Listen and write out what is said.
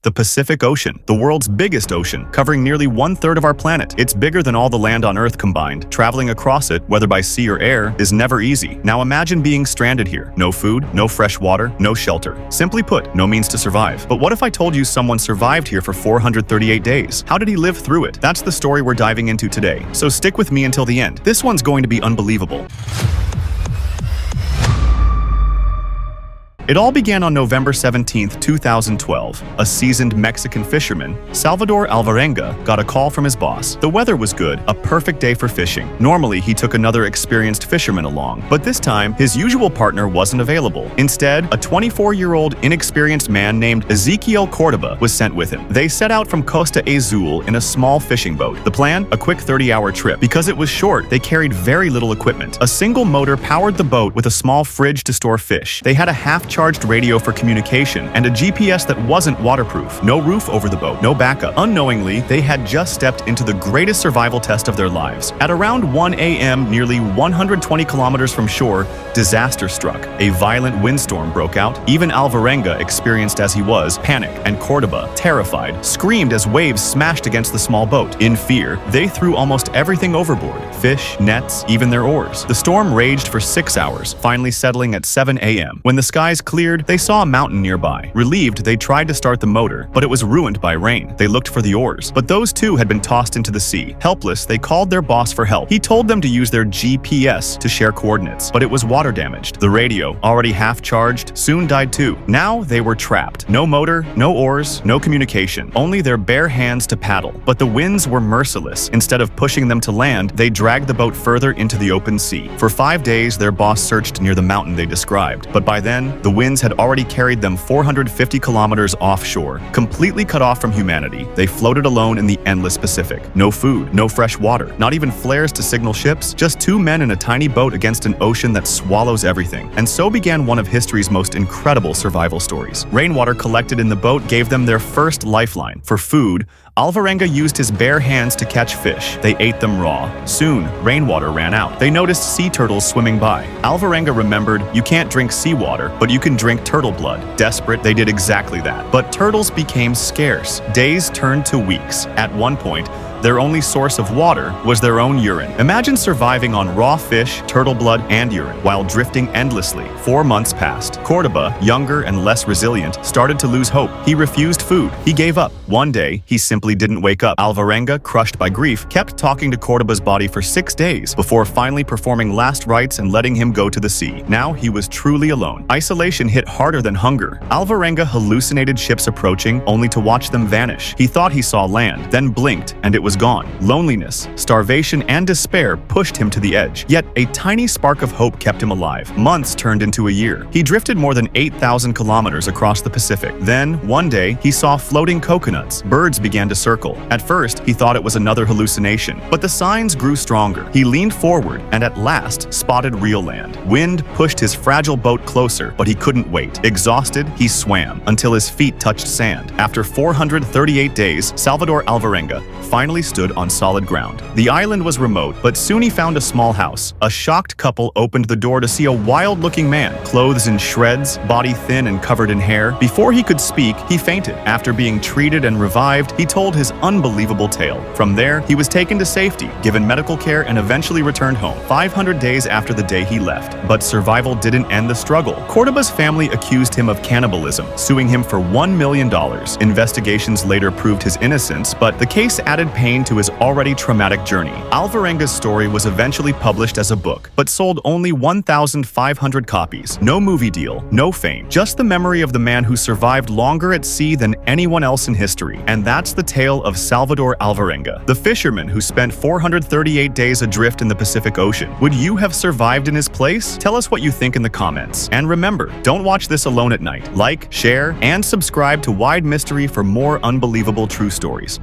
The Pacific Ocean, the world's biggest ocean, covering nearly 1/3 of our planet. It's bigger than all the land on Earth combined. Traveling across it, whether by sea or air, is never easy. Now imagine being stranded here. No food, no fresh water, no shelter. Simply put, no means to survive. But what if I told you someone survived here for 438 days? How did he live through it? That's the story we're diving into today. So stick with me until the end. This one's going to be unbelievable. It all began on November 17, 2012. A seasoned Mexican fisherman, Salvador Alvarenga, got a call from his boss. The weather was good, a perfect day for fishing. Normally, he took another experienced fisherman along, but this time, his usual partner wasn't available. Instead, a 24-year-old inexperienced man named Ezequiel Cordoba was sent with him. They set out from Costa Azul in a small fishing boat. The plan? A quick 30-hour trip. Because it was short, they carried very little equipment. A single motor powered the boat with a small fridge to store fish. They had a half-charged radio for communication and a GPS that wasn't waterproof. No roof over the boat, no backup. Unknowingly, they had just stepped into the greatest survival test of their lives. At around 1 a.m., nearly 120 kilometers from shore, disaster struck. A violent windstorm broke out. Even Alvarenga, experienced as he was, panicked, and Cordoba, terrified, screamed as waves smashed against the small boat. In fear, they threw almost everything overboard: fish, nets, even their oars. The storm raged for 6 hours, finally settling at 7 a.m. When the skies cleared, they saw a mountain nearby. Relieved, they tried to start the motor, but it was ruined by rain. They looked for the oars, but those too had been tossed into the sea. Helpless, they called their boss for help. He told them to use their GPS to share coordinates, but it was water damaged. The radio, already half charged, soon died too. Now they were trapped. No motor, no oars, no communication, only their bare hands to paddle. But the winds were merciless. Instead of pushing them to land, they dragged the boat further into the open sea. For 5 days, their boss searched near the mountain they described, but by then, the winds had already carried them 450 kilometers offshore. Completely cut off from humanity, they floated alone in the endless Pacific. No food, no fresh water, not even flares to signal ships, just two men in a tiny boat against an ocean that swallows everything. And so began one of history's most incredible survival stories. Rainwater collected in the boat gave them their first lifeline. For food, Alvarenga used his bare hands to catch fish. They ate them raw. Soon, rainwater ran out. They noticed sea turtles swimming by. Alvarenga remembered, you can't drink seawater, but you can drink turtle blood. Desperate, they did exactly that. But turtles became scarce. Days turned to weeks. At one point, their only source of water was their own urine. Imagine surviving on raw fish, turtle blood, and urine while drifting endlessly. 4 months passed. Cordoba, younger and less resilient, started to lose hope. He refused food. He gave up. One day, he simply didn't wake up. Alvarenga, crushed by grief, kept talking to Cordoba's body for 6 days before finally performing last rites and letting him go to the sea. Now he was truly alone. Isolation hit harder than hunger. Alvarenga hallucinated ships approaching only to watch them vanish. He thought he saw land, then blinked, and it was gone. Loneliness, starvation, and despair pushed him to the edge. Yet a tiny spark of hope kept him alive. Months turned into a year. He drifted more than 8,000 kilometers across the Pacific. Then, one day, he saw floating coconuts. Birds began to circle. At first, he thought it was another hallucination, but the signs grew stronger. He leaned forward and at last spotted real land. Wind pushed his fragile boat closer, but he couldn't wait. Exhausted, he swam until his feet touched sand. After 438 days, Salvador Alvarenga finally stood on solid ground. The island was remote, but soon he found a small house. A shocked couple opened the door to see a wild-looking man, clothes in shreds, body thin and covered in hair. Before he could speak, he fainted. After being treated and revived, he told his unbelievable tale. From there, he was taken to safety, given medical care, and eventually returned home, 500 days after the day he left. But survival didn't end the struggle. Cordoba's family accused him of cannibalism, suing him for $1 million. Investigations later proved his innocence, but the case added pain to his already traumatic journey. Alvarenga's story was eventually published as a book, but sold only 1,500 copies. No movie deal, no fame, just the memory of the man who survived longer at sea than anyone else in history. And that's the tale of Salvador Alvarenga, the fisherman who spent 438 days adrift in the Pacific Ocean. Would you have survived in his place? Tell us what you think in the comments. And remember, don't watch this alone at night. Like, share, and subscribe to Wide Mystery for more unbelievable true stories.